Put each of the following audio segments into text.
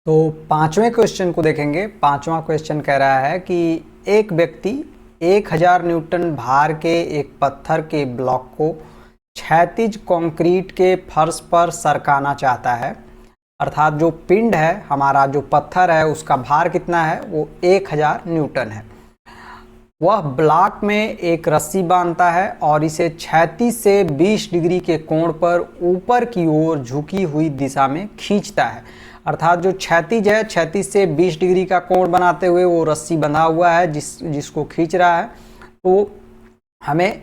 तो पांचवें क्वेश्चन को देखेंगे। पांचवा क्वेश्चन कह रहा है कि एक व्यक्ति 1000 न्यूटन भार के एक पत्थर के ब्लॉक को क्षैतिज कंक्रीट के फर्श पर सरकाना चाहता है। अर्थात जो पिंड है, हमारा जो पत्थर है, उसका भार कितना है, वो 1000 न्यूटन है। वह ब्लॉक में एक रस्सी बांधता है और इसे क्षैतिज से 20 डिग्री के कोण पर ऊपर की ओर झुकी हुई दिशा में खींचता है। अर्थात जो क्षैतिज है, क्षैतिज से 20 डिग्री का कोण बनाते हुए वो रस्सी बंधा हुआ है जिसको खींच रहा है। तो हमें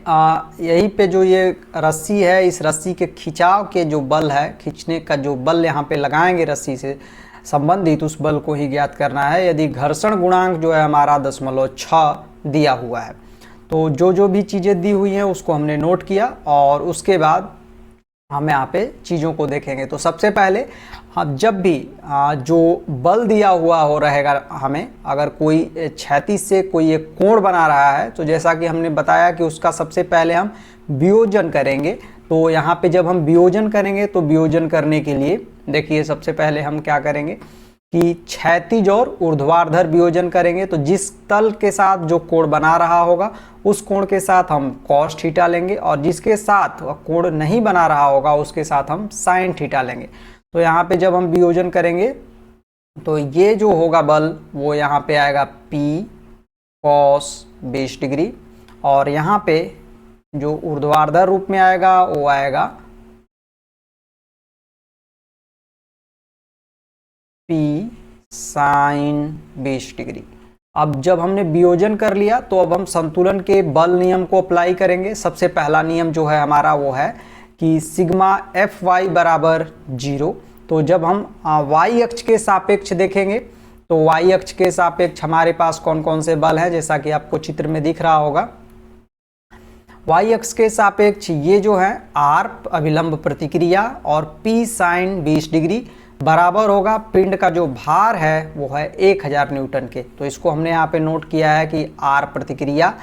यहीं पे जो ये रस्सी है, इस रस्सी के खिंचाव के जो बल है, खींचने का जो बल यहाँ पे लगाएंगे रस्सी से संबंधित, उस बल को ही ज्ञात करना है। यदि घर्षण गुणांक जो है हमारा 0.6 दिया हुआ है, तो जो भी चीज़ें दी हुई हैं उसको हमने नोट किया और उसके बाद हम यहाँ पे चीज़ों को देखेंगे। तो सबसे पहले हम जब भी जो बल दिया हुआ हो रहेगा, हमें अगर कोई क्षैतिज से कोई एक कोण बना रहा है, तो जैसा कि हमने बताया कि उसका सबसे पहले हम वियोजन करेंगे। तो यहाँ पे जब हम वियोजन करेंगे तो वियोजन करने के लिए देखिए सबसे पहले हम क्या करेंगे कि क्षैतिज और ऊर्ध्वाधर वियोजन करेंगे। तो जिस तल के साथ जो कोण बना रहा होगा उस कोण के साथ हम कॉस थीटा लेंगे और जिसके साथ कोण नहीं बना रहा होगा उसके साथ हम साइन थीटा लेंगे। तो यहाँ पे जब हम वियोजन करेंगे तो ये जो होगा बल वो यहाँ पे आएगा P cos 20 डिग्री और यहाँ पे जो ऊर्ध्वाधर रूप में आएगा वो आएगा P sin 20 डिग्री। अब जब हमने वियोजन कर लिया तो अब हम संतुलन के बल नियम को अप्लाई करेंगे। सबसे पहला नियम जो है हमारा वो है कि सिग्मा Fy बराबर 0। तो जब हम y अक्ष के सापेक्ष देखेंगे तो y अक्ष के सापेक्ष हमारे पास कौन कौन से बल हैं, जैसा कि आपको चित्र में दिख रहा होगा। y अक्ष के सापेक्ष ये जो है r अभिलंब प्रतिक्रिया और P sin 20 डिग्री बराबर होगा पिंड का जो भार है वो है 1000 न्यूटन के। तो इसको हमने यहाँ पे नोट किया है कि r प्रतिक्रिया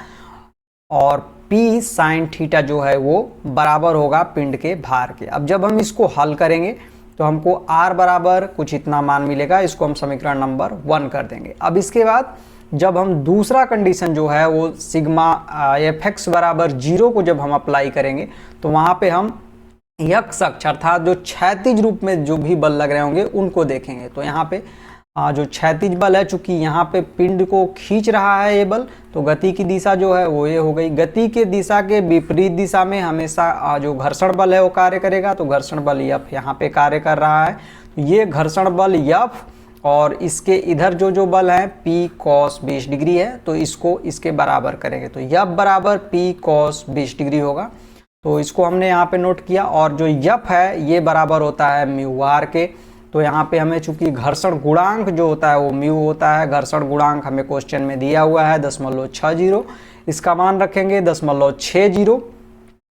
और P साइन थीटा जो है वो बराबर होगा पिंड के भार के। अब जब हम इसको हल करेंगे तो हमको r बराबर कुछ इतना मान मिलेगा। इसको हम समीकरण नंबर 1 कर देंगे। अब इसके बाद जब हम दूसरा कंडीशन जो है वो सिग्मा Fx बराबर 0 को जब हम अप्लाई करेंगे तो वहाँ पे हम x अक्ष अर्थात जो क्षैतिज रूप में जो भी बल लग रहे होंगे उनको देखेंगे। तो यहाँ पे जो क्षैतिज बल है, चूंकि यहाँ पे पिंड को खींच रहा है ये बल, तो गति की दिशा जो है वो ये हो गई। गति के दिशा के विपरीत दिशा में हमेशा जो घर्षण बल है वो कार्य करेगा। तो घर्षण बल F यहाँ पे कार्य कर रहा है। तो ये घर्षण बल F और इसके इधर जो बल है P cos 20 डिग्री है, तो इसको इसके बराबर करेंगे। तो F बराबर P cos 20 डिग्री होगा। तो इसको हमने यहाँ पे नोट किया और जो F है ये बराबर होता है म्यू आर के। तो यहाँ पे हमें चूंकि घर्षण गुणांक जो होता है वो म्यू होता है। घर्षण गुणांक हमें क्वेश्चन में दिया हुआ है 0.60, इसका मान रखेंगे 0.60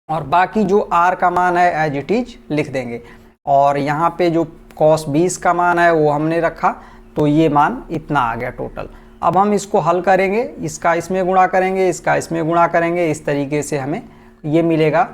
और बाकी जो r का मान है एज इट इज लिख देंगे। और यहाँ पे जो cos 20 का मान है वो हमने रखा, तो ये मान इतना आ गया टोटल। अब हम इसको हल करेंगे, इसका इसमें गुणा करेंगे, इसका इसमें गुणा करेंगे, इस तरीके से हमें ये मिलेगा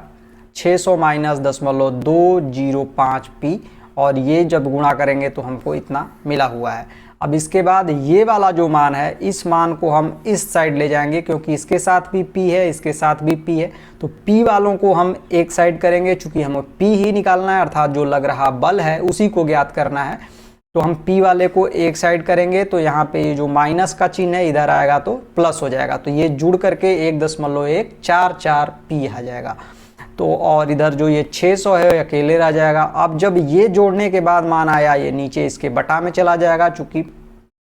600 माइनस 0.205 P और ये जब गुणा करेंगे तो हमको इतना मिला हुआ है। अब इसके बाद ये वाला जो मान है, इस मान को हम इस साइड ले जाएंगे क्योंकि इसके साथ भी P है, इसके साथ भी P है। तो P वालों को हम एक साइड करेंगे, चूंकि हमें P ही निकालना है अर्थात जो लग रहा बल है उसी को ज्ञात करना है। तो हम P वाले को एक साइड करेंगे तो यहाँ पे ये जो माइनस का चिन्ह है इधर आएगा तो प्लस हो जाएगा। तो ये जुड़ करके 1.144 P आ जाएगा। तो और इधर जो ये 600 है ये अकेले रह जाएगा। अब जब ये जोड़ने के बाद मान आया, ये नीचे इसके बटा में चला जाएगा, चूंकि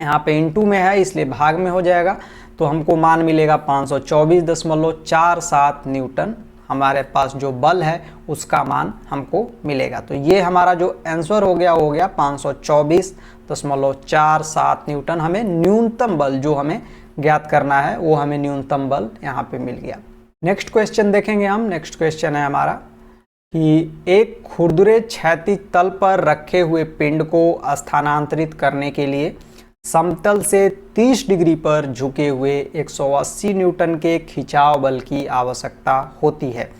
यहाँ पे इनटू में है इसलिए भाग में हो जाएगा। तो हमको मान मिलेगा 524.47 न्यूटन। हमारे पास जो बल है उसका मान हमको मिलेगा। तो ये हमारा जो आंसर हो गया 524.47 न्यूटन। हमें न्यूनतम बल जो हमें ज्ञात करना है वो हमें न्यूनतम बल यहाँ पे मिल गया। नेक्स्ट क्वेश्चन देखेंगे हम। नेक्स्ट क्वेश्चन है हमारा कि एक खुरदुरे क्षैतिज तल पर रखे हुए पिंड को स्थानांतरित करने के लिए समतल से 30 डिग्री पर झुके हुए 180 न्यूटन के खिंचाव बल की आवश्यकता होती है।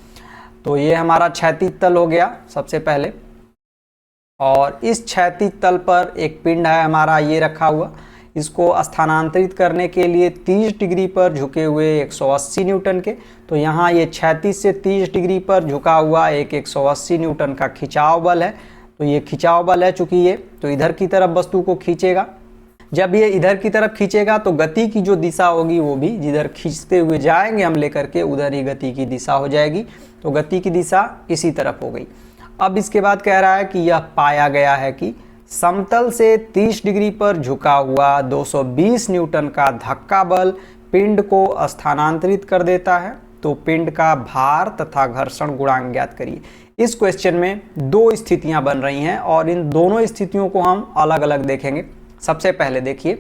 तो ये हमारा क्षैतिज तल हो गया सबसे पहले। और इस क्षैतिज तल पर एक पिंड है हमारा ये रखा हुआ, इसको स्थानांतरित करने के लिए 30 डिग्री पर झुके हुए 180 न्यूटन के। तो यहाँ ये क्षैतिज से 30 डिग्री पर झुका हुआ एक 180 न्यूटन का खिंचाव बल है। तो ये खिंचाव बल है, चूंकि ये तो इधर की तरफ वस्तु को खींचेगा। जब ये इधर की तरफ खींचेगा तो गति की जो दिशा होगी वो भी जिधर खींचते हुए जाएंगे हम लेकर के उधर ही गति की दिशा हो जाएगी। तो गति की दिशा इसी तरफ हो गई। अब इसके बाद कह रहा है कि यह पाया गया है कि समतल से 30 डिग्री पर झुका हुआ 220 न्यूटन का धक्का बल पिंड को स्थानांतरित कर देता है। तो पिंड का भार तथा घर्षण गुणांक ज्ञात करिए। इस क्वेश्चन में दो स्थितियां बन रही हैं और इन दोनों स्थितियों को हम अलग अलग देखेंगे। सबसे पहले देखिए,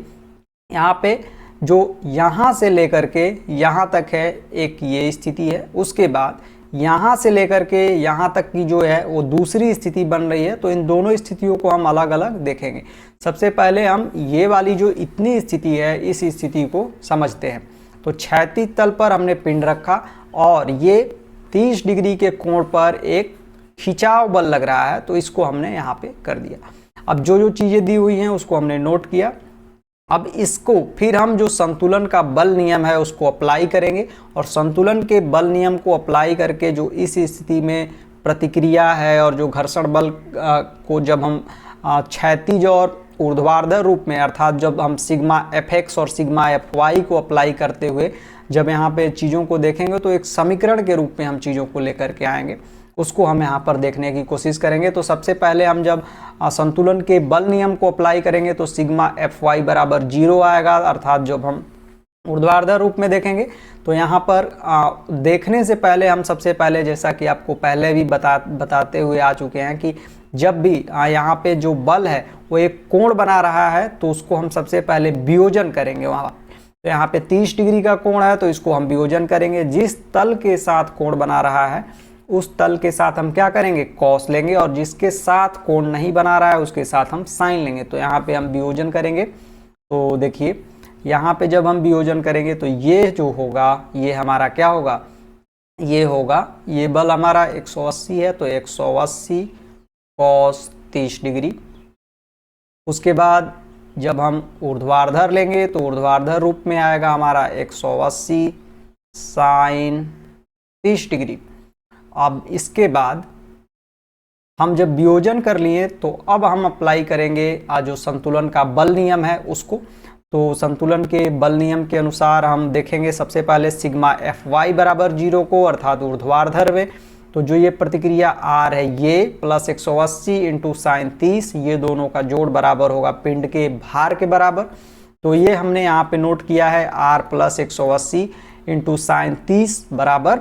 यहाँ पे जो यहाँ से लेकर के यहाँ तक है एक ये स्थिति है, उसके बाद यहाँ से लेकर के यहाँ तक की जो है वो दूसरी स्थिति बन रही है। तो इन दोनों स्थितियों को हम अलग अलग देखेंगे। सबसे पहले हम ये वाली जो इतनी स्थिति है इस स्थिति को समझते हैं। तो क्षैतिज तल पर हमने पिंड रखा और ये 30 डिग्री के कोण पर एक खिंचाव बल लग रहा है, तो इसको हमने यहाँ पे कर दिया। अब जो जो चीज़ें दी हुई हैं उसको हमने नोट किया। अब इसको फिर हम जो संतुलन का बल नियम है उसको अप्लाई करेंगे और संतुलन के बल नियम को अप्लाई करके जो इस स्थिति में प्रतिक्रिया है और जो घर्षण बल को जब हम क्षैतिज और ऊर्ध्वाधर रूप में, अर्थात जब हम सिग्मा Fx और सिग्मा Fy को अप्लाई करते हुए जब यहाँ पे चीज़ों को देखेंगे तो एक समीकरण के रूप में हम चीज़ों को लेकर के आएंगे, उसको हम यहाँ पर देखने की कोशिश करेंगे। तो सबसे पहले हम जब संतुलन के बल नियम को अप्लाई करेंगे तो सिग्मा Fy बराबर 0 आएगा, अर्थात जब हम ऊर्ध्वाधर रूप में देखेंगे। तो यहाँ पर देखने से पहले हम सबसे पहले, जैसा कि आपको पहले भी बताते हुए आ चुके हैं कि जब भी यहाँ पे जो बल है वो एक कोण बना रहा है तो उसको हम सबसे पहले वियोजन करेंगे वहाँ। तो यहाँ पे 30 डिग्री का कोण है तो इसको हम वियोजन करेंगे। जिस तल के साथ कोण बना रहा है उस तल के साथ हम क्या करेंगे, कॉस लेंगे, और जिसके साथ कोण नहीं बना रहा है उसके साथ हम साइन लेंगे। तो यहाँ पे हम वियोजन करेंगे। तो देखिए यहाँ पे जब हम वियोजन करेंगे तो ये जो होगा ये हमारा क्या होगा, ये होगा, ये बल हमारा 180 है तो 180 कॉस 30 डिग्री। उसके बाद जब हम ऊर्ध्वाधर लेंगे तो ऊर्ध्वाधर रूप में आएगा हमारा 180 साइन 30 डिग्री। अब इसके बाद हम जब वियोजन कर लिए तो अब हम अप्लाई करेंगे जो संतुलन का बल नियम है उसको। तो संतुलन के बल नियम के अनुसार हम देखेंगे सबसे पहले सिग्मा Fy बराबर 0 को, अर्थात ऊर्ध्वाधर में। तो जो ये प्रतिक्रिया R है ये प्लस 180 इंटू साइन 30, ये दोनों का जोड़ बराबर होगा पिंड के भार के बराबर। तो ये हमने यहाँ पे नोट किया है R प्लस 180 इंटू साइन 30 बराबर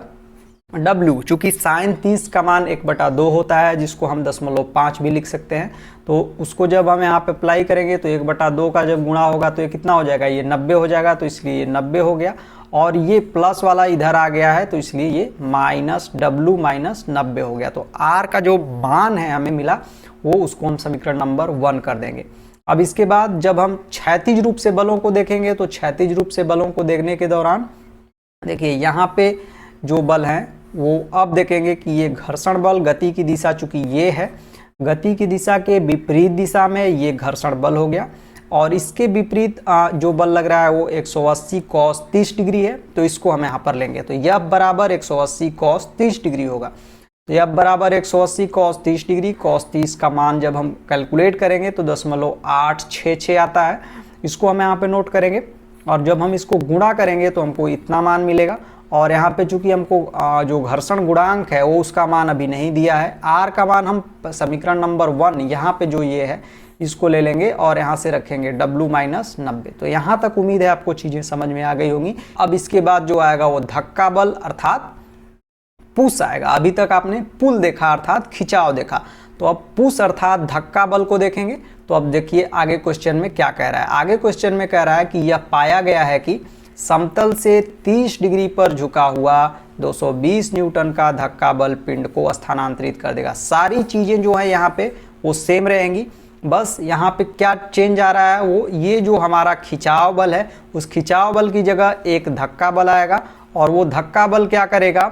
W। चूँकि साइन 30 का मान 1/2 होता है जिसको हम 0.5 भी लिख सकते हैं। तो उसको जब हम यहाँ पे अप्लाई करेंगे तो 1/2 का जब गुणा होगा तो ये कितना हो जाएगा, ये 90 हो जाएगा। तो इसलिए ये 90 हो गया और ये प्लस वाला इधर आ गया है तो इसलिए ये माइनस W माइनस 90 हो गया। तो R का जो मान है हमें मिला वो उसको हम समीकरण नंबर 1 कर देंगे। अब इसके बाद जब हम क्षैतिज रूप से बलों को देखेंगे तो क्षैतिज रूप से बलों को देखने के दौरान देखिए यहाँ पे जो बल हैं वो अब देखेंगे कि ये घर्षण बल, गति की दिशा चूंकि ये है, गति की दिशा के विपरीत दिशा में ये घर्षण बल हो गया। और इसके विपरीत जो बल लग रहा है वो 180 कॉस 30 डिग्री है। तो इसको हम यहाँ पर लेंगे तो यह बराबर 180 कॉस 30 डिग्री होगा। तो यह बराबर 180 कॉस 30 डिग्री। कॉस 30 का मान जब हम कैलकुलेट करेंगे तो 0.866 आता है। इसको हम यहाँ पे नोट करेंगे और जब हम इसको गुणा करेंगे तो हमको इतना मान मिलेगा। और यहाँ पे चूंकि हमको जो घर्षण गुणांक है वो उसका मान अभी नहीं दिया है। R का मान हम समीकरण नंबर 1 यहाँ पे जो ये है इसको ले लेंगे और यहाँ से रखेंगे W माइनस 90। तो यहाँ तक उम्मीद है आपको चीज़ें समझ में आ गई होंगी। अब इसके बाद जो आएगा वो धक्का बल अर्थात पुश आएगा। अभी तक आपने पुल देखा अर्थात खिंचाव देखा, तो अब पुश अर्थात धक्का बल को देखेंगे। तो अब देखिए आगे क्वेश्चन में क्या कह रहा है। आगे क्वेश्चन में कह रहा है कि यह पाया गया है कि समतल से 30 डिग्री पर झुका हुआ 220 न्यूटन का धक्का बल पिंड को स्थानांतरित कर देगा। सारी चीज़ें जो है यहाँ पे वो सेम रहेंगी, बस यहाँ पे क्या चेंज आ रहा है वो ये जो हमारा खिंचाव बल है उस खिंचाव बल की जगह एक धक्का बल आएगा। और वो धक्का बल क्या करेगा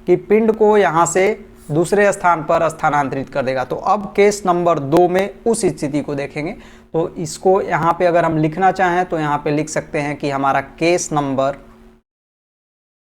कि पिंड को यहाँ से दूसरे स्थान पर स्थानांतरित कर देगा। तो अब केस नंबर 2 में उस स्थिति को देखेंगे। तो इसको यहाँ पे अगर हम लिखना चाहें तो यहाँ पे लिख सकते हैं कि हमारा केस नंबर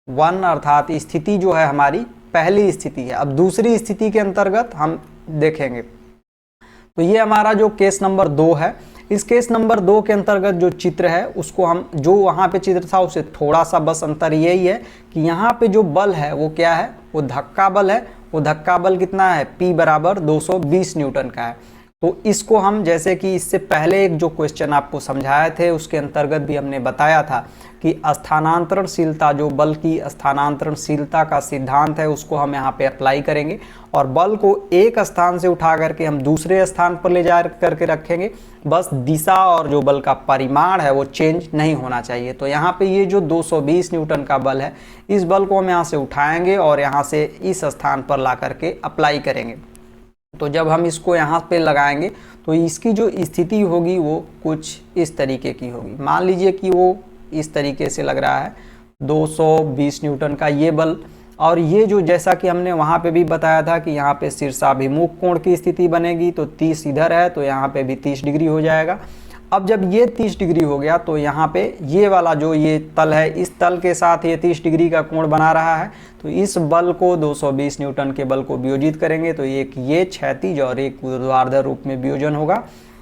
1 अर्थात स्थिति जो है हमारी पहली स्थिति है। अब दूसरी स्थिति के अंतर्गत हम देखेंगे तो ये हमारा जो केस नंबर 2 है, इस केस नंबर 2 के अंतर्गत जो चित्र है उसको हम, जो वहाँ पे चित्र था उससे थोड़ा सा बस अंतर यही है कि यहाँ पे जो बल है वो क्या है, वो धक्का बल है। वो धक्का बल कितना है, P बराबर 220 न्यूटन का है। तो इसको हम, जैसे कि इससे पहले एक जो क्वेश्चन आपको समझाए थे उसके अंतर्गत भी हमने बताया था कि स्थानांतरणशीलता, जो बल की स्थानांतरणशीलता का सिद्धांत है उसको हम यहाँ पे अप्लाई करेंगे और बल को एक स्थान से उठा करके हम दूसरे स्थान पर ले जा करके रखेंगे। बस दिशा और जो बल का परिमाण है वो चेंज नहीं होना चाहिए। तो यहाँ पे ये जो 220 न्यूटन का बल है, इस बल को हम यहाँ से उठाएंगे और यहाँ से इस स्थान पर ला करके अप्लाई करेंगे। तो जब हम इसको यहाँ पे लगाएंगे तो इसकी जो स्थिति होगी वो कुछ इस तरीके की होगी। मान लीजिए कि वो इस तरीके से लग रहा है 220 न्यूटन का ये बल, और ये जो, जैसा कि हमने वहाँ पे भी बताया था कि यहाँ पे शीर्षाभिमुख कोण की स्थिति बनेगी तो 30 इधर है तो यहाँ पे भी 30 डिग्री हो जाएगा। अब जब ये 30 डिग्री हो गया तो यहाँ पे ये वाला जो ये तल है, इस तल के साथ ये 30 डिग्री का कोण बना रहा है। तो इस बल को 220 न्यूटन के बल को वियोजित करेंगे तो एक ये क्षैतिज और एक ऊर्ध्वाधर रूप में वियोजन होगा।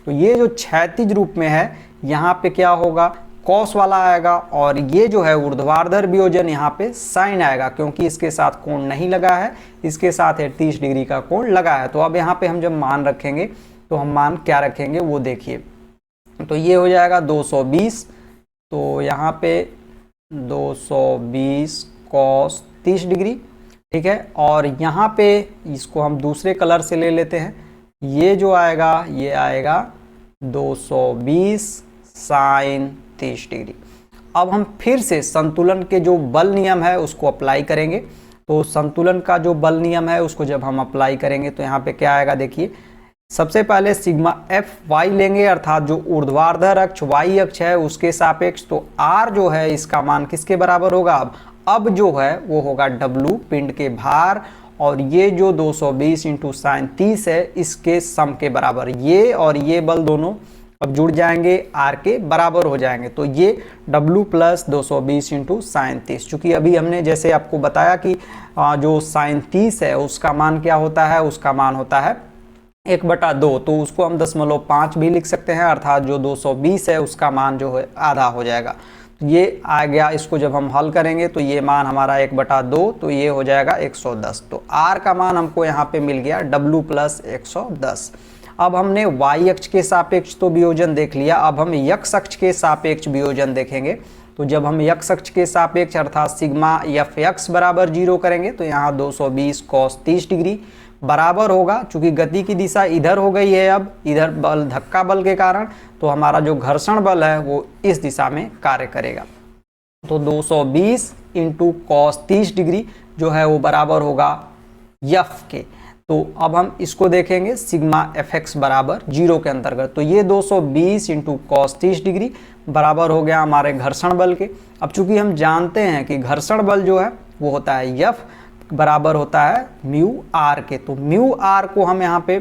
तो ये जो क्षैतिज रूप में है यहाँ पे क्या होगा, कॉस वाला आएगा, और ये जो है ऊर्ध्वाधर वियोजन यहाँ पे साइन आएगा, क्योंकि इसके साथ कोण नहीं लगा है, इसके साथ 30 डिग्री का कोण लगा है। तो अब यहाँ पे हम जब मान रखेंगे तो हम मान क्या रखेंगे वो देखिए। तो ये हो जाएगा 220, तो यहाँ पे 220 कॉस 30 डिग्री, ठीक है। और यहाँ पे इसको हम दूसरे कलर से ले लेते हैं, ये जो आएगा ये आएगा 220 साइन 30 डिग्री। अब हम फिर से संतुलन के जो बल नियम है उसको अप्लाई करेंगे। तो संतुलन का जो बल नियम है उसको जब हम अप्लाई करेंगे तो यहाँ पे क्या आएगा, देखिए सबसे पहले सिग्मा एफ वाई लेंगे, अर्थात जो ऊर्ध्वाधर अक्ष वाई अक्ष है उसके सापेक्ष। तो आर जो है इसका मान किसके बराबर होगा, अब जो है वो होगा डब्लू, पिंड के भार, और ये जो 220 इंटू साइन 30 है इसके सम के बराबर। ये और ये बल दोनों अब जुड़ जाएंगे, आर के बराबर हो जाएंगे। तो ये W प्लस 220 इंटू साइन 30, चूँकि अभी हमने जैसे आपको बताया कि जो साइन 30 है उसका मान क्या होता है, उसका मान होता है 1/2, तो उसको हम 0.5 भी लिख सकते हैं, अर्थात जो 220 है उसका मान जो है आधा हो जाएगा। तो ये आ गया, इसको जब हम हल करेंगे तो ये मान हमारा 1/2, तो ये हो जाएगा 110। तो R का मान हमको यहाँ पे मिल गया W प्लस 110। अब हमने y अक्ष के सापेक्ष तो वियोजन देख लिया, अब हम x अक्ष के सापेक्ष वियोजन देखेंगे। तो जब हम x अक्ष के सापेक्ष अर्थात सिग्मा fx बराबर 0 करेंगे तो यहाँ 220 कॉस 30 डिग्री बराबर होगा, चूंकि गति की दिशा इधर हो गई है, अब इधर बल धक्का बल के कारण, तो हमारा जो घर्षण बल है वो इस दिशा में कार्य करेगा। तो 220 इंटू कॉस 30 डिग्री जो है वो बराबर होगा यफ के। तो अब हम इसको देखेंगे सिग्मा एफ एक्स बराबर 0 के अंतर्गत। तो ये 220 इंटू कॉस 30 डिग्री बराबर हो गया हमारे घर्षण बल के। अब चूंकि हम जानते हैं कि घर्षण बल जो है वो होता है यफ बराबर होता है म्यू आर के। तो म्यू आर को हम यहाँ पे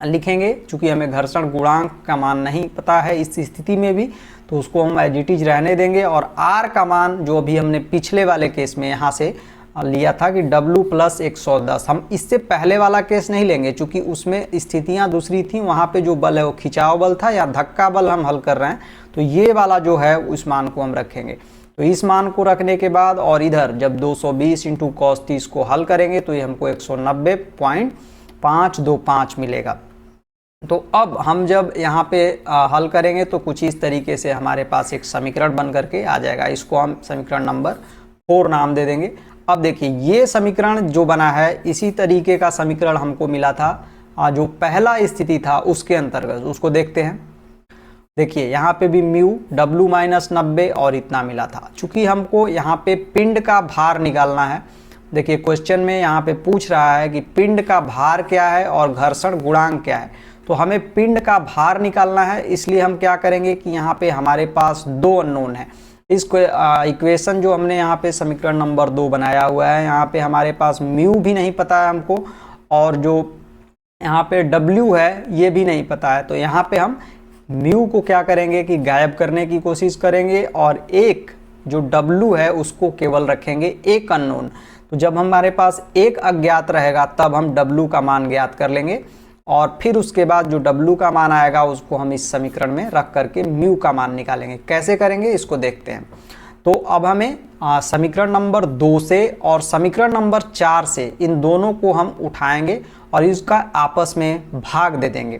लिखेंगे, चूंकि हमें घर्षण गुणांक का मान नहीं पता है इस स्थिति में भी, तो उसको हम एज इट इज रहने देंगे। और आर का मान जो अभी हमने पिछले वाले केस में यहाँ से लिया था कि W प्लस 110, हम इससे पहले वाला केस नहीं लेंगे, चूंकि उसमें स्थितियाँ दूसरी थी, वहाँ पे जो बल है वो खिंचाव बल था या धक्का बल हम हल कर रहे हैं। तो ये वाला जो है उस मान को हम रखेंगे। तो इस मान को रखने के बाद और इधर जब 220 इंटू कॉस 30 को हल करेंगे तो ये हमको 190.525 मिलेगा। तो अब हम जब यहाँ पे हल करेंगे तो कुछ इस तरीके से हमारे पास एक समीकरण बन करके आ जाएगा। इसको हम समीकरण नंबर 4 नाम दे देंगे। अब देखिए ये समीकरण जो बना है इसी तरीके का समीकरण हमको मिला था जो पहला स्थिति था उसके अंतर्गत, उसको देखते हैं। देखिए यहाँ पे भी म्यू W माइनस 90 और इतना मिला था। चूंकि हमको यहाँ पे पिंड का भार निकालना है, देखिए क्वेश्चन में यहाँ पे पूछ रहा है कि पिंड का भार क्या है और घर्षण गुणांक क्या है। तो हमें पिंड का भार निकालना है, इसलिए हम क्या करेंगे कि यहाँ पे हमारे पास 2 अननोन है। इसको इक्वेशन जो हमने यहाँ पे समीकरण नंबर 2 बनाया हुआ है, यहाँ पे हमारे पास म्यू भी नहीं पता है हमको, और जो यहाँ पे डब्ल्यू है ये भी नहीं पता है। तो यहाँ पे हम म्यू को क्या करेंगे कि गायब करने की कोशिश करेंगे, और एक जो डब्ल्यू है उसको केवल रखेंगे एक अननोन। तो जब हमारे पास एक अज्ञात रहेगा तब हम डब्ल्यू का मान ज्ञात कर लेंगे, और फिर उसके बाद जो डब्ल्यू का मान आएगा उसको हम इस समीकरण में रख करके म्यू का मान निकालेंगे। कैसे करेंगे इसको देखते हैं। तो अब हमें समीकरण नंबर 2 से और समीकरण नंबर 4 से इन दोनों को हम उठाएंगे और इसका आपस में भाग दे देंगे।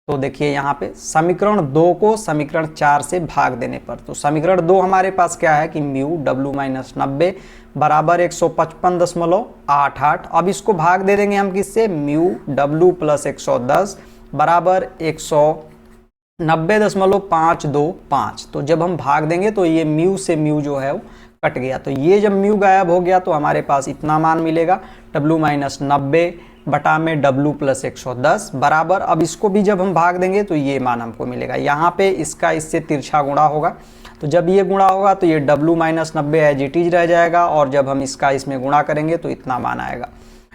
तो देखिए यहाँ पे समीकरण 2 को समीकरण 4 से भाग देने पर, तो समीकरण 2 हमारे पास क्या है कि म्यू डब्ल्यू माइनस 90 बराबर 155.88। अब इसको भाग दे देंगे हम किससे, म्यू डब्ल्यू प्लस 110 बराबर 190.525। तो जब हम भाग देंगे तो ये म्यू से म्यू जो है वो कट गया। तो ये जब म्यू गायब हो गया तो हमारे पास इतना मान मिलेगा, डब्ल्यू माइनस 90 बटा में डब्ल्यू प्लस 110 बराबर, अब इसको भी जब हम भाग देंगे तो ये मान हमको मिलेगा। यहाँ पे इसका इससे तिरछा गुणा होगा, तो जब ये गुणा होगा तो ये W minus 90 as it is रह जाएगा, और जब हम इसका इसमें गुणा करेंगे तो इतना मान आएगा।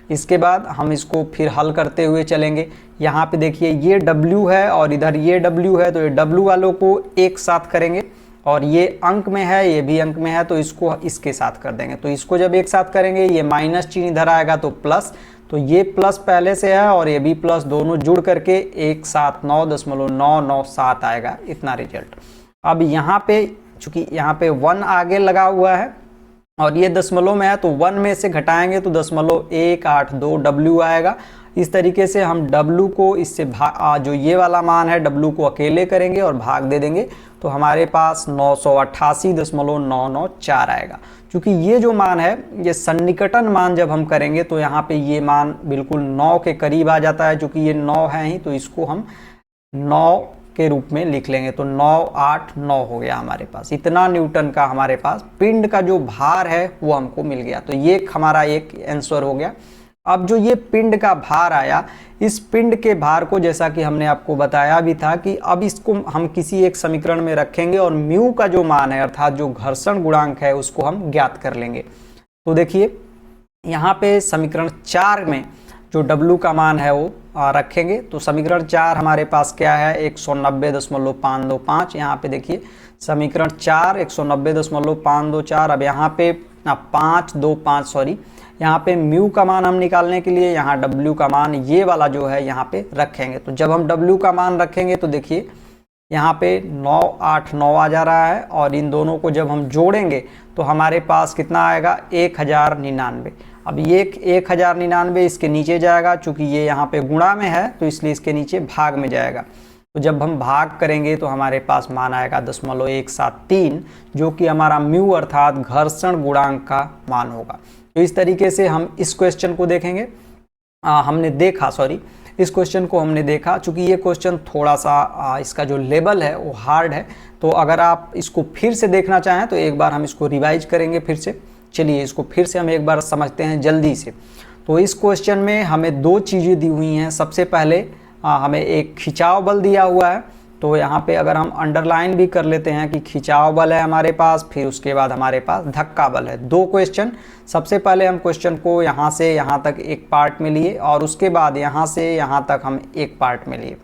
इसके बाद हम इसको फिर हल करते हुए चलेंगे। यहाँ पे देखिए ये डब्ल्यू है और इधर ये डब्ल्यू है, तो ये डब्ल्यू वालों को एक साथ करेंगे, और ये अंक में है ये भी अंक में है तो इसको इसके साथ कर देंगे। तो इसको जब एक साथ करेंगे ये माइनस चिन्ह इधर आएगा तो प्लस, तो ये प्लस पहले से है और ये भी प्लस, दोनों जुड़ करके 179.997 आएगा, इतना रिजल्ट। अब यहाँ पे चूंकि यहाँ पे 1 आगे लगा हुआ है और ये दशमलव में है, तो 1 में से घटाएंगे तो 0.182 डब्ल्यू आएगा। इस तरीके से हम डब्ल्यू को इससे जो ये वाला मान है डब्ल्यू को अकेले करेंगे और भाग दे देंगे, तो हमारे पास 988.994 आएगा। क्योंकि ये जो मान है ये सन्निकटन मान जब हम करेंगे तो यहाँ पे ये मान बिल्कुल 9 के करीब आ जाता है। चूँकि ये 9 है ही तो इसको हम 9 के रूप में लिख लेंगे, तो 989 हो गया हमारे पास। इतना न्यूटन का हमारे पास पिंड का जो भार है वो हमको मिल गया। तो ये हमारा एक आंसर हो गया। अब जो ये पिंड का भार आया, इस पिंड के भार को जैसा कि हमने आपको बताया भी था कि अब इसको हम किसी एक समीकरण में रखेंगे और म्यू का जो मान है अर्थात जो घर्षण गुणांक है उसको हम ज्ञात कर लेंगे। तो देखिए यहाँ पे समीकरण 4 में जो डब्ल्यू का मान है वो रखेंगे। तो समीकरण 4 हमारे पास क्या है, 190.525। यहाँ पे देखिए समीकरण 4 190.524। अब यहाँ पे 525 यहाँ पे म्यू का मान हम निकालने के लिए यहाँ डब्ल्यू का मान ये वाला जो है यहाँ पे रखेंगे। तो जब हम डब्ल्यू का मान रखेंगे तो देखिए यहाँ पे 989 आ जा रहा है, और इन दोनों को जब हम जोड़ेंगे तो हमारे पास कितना आएगा, 1099। अब ये 1099 इसके नीचे जाएगा, चूंकि ये यहाँ पे गुणा में है तो इसलिए इसके नीचे भाग में जाएगा। तो जब हम भाग करेंगे तो हमारे पास मान आएगा 0.173, जो कि हमारा म्यू अर्थात घर्षण गुणांक का मान होगा। तो इस तरीके से हम इस क्वेश्चन को देखेंगे। इस क्वेश्चन को हमने देखा। चूंकि ये क्वेश्चन थोड़ा सा इसका जो लेवल है वो हार्ड है, तो अगर आप इसको फिर से देखना चाहें तो एक बार हम इसको रिवाइज करेंगे फिर से। चलिए इसको फिर से हम एक बार समझते हैं जल्दी से। तो इस क्वेश्चन में हमें 2 चीज़ें दी हुई हैं। सबसे पहले हमें एक खिंचाव बल दिया हुआ है, तो यहाँ पे अगर हम अंडरलाइन भी कर लेते हैं कि खिंचाव बल है हमारे पास, फिर उसके बाद हमारे पास धक्का बल है। 2 क्वेश्चन, सबसे पहले हम क्वेश्चन को यहाँ से यहाँ तक एक पार्ट में लिए और उसके बाद यहाँ से यहाँ तक हम एक पार्ट में लिए।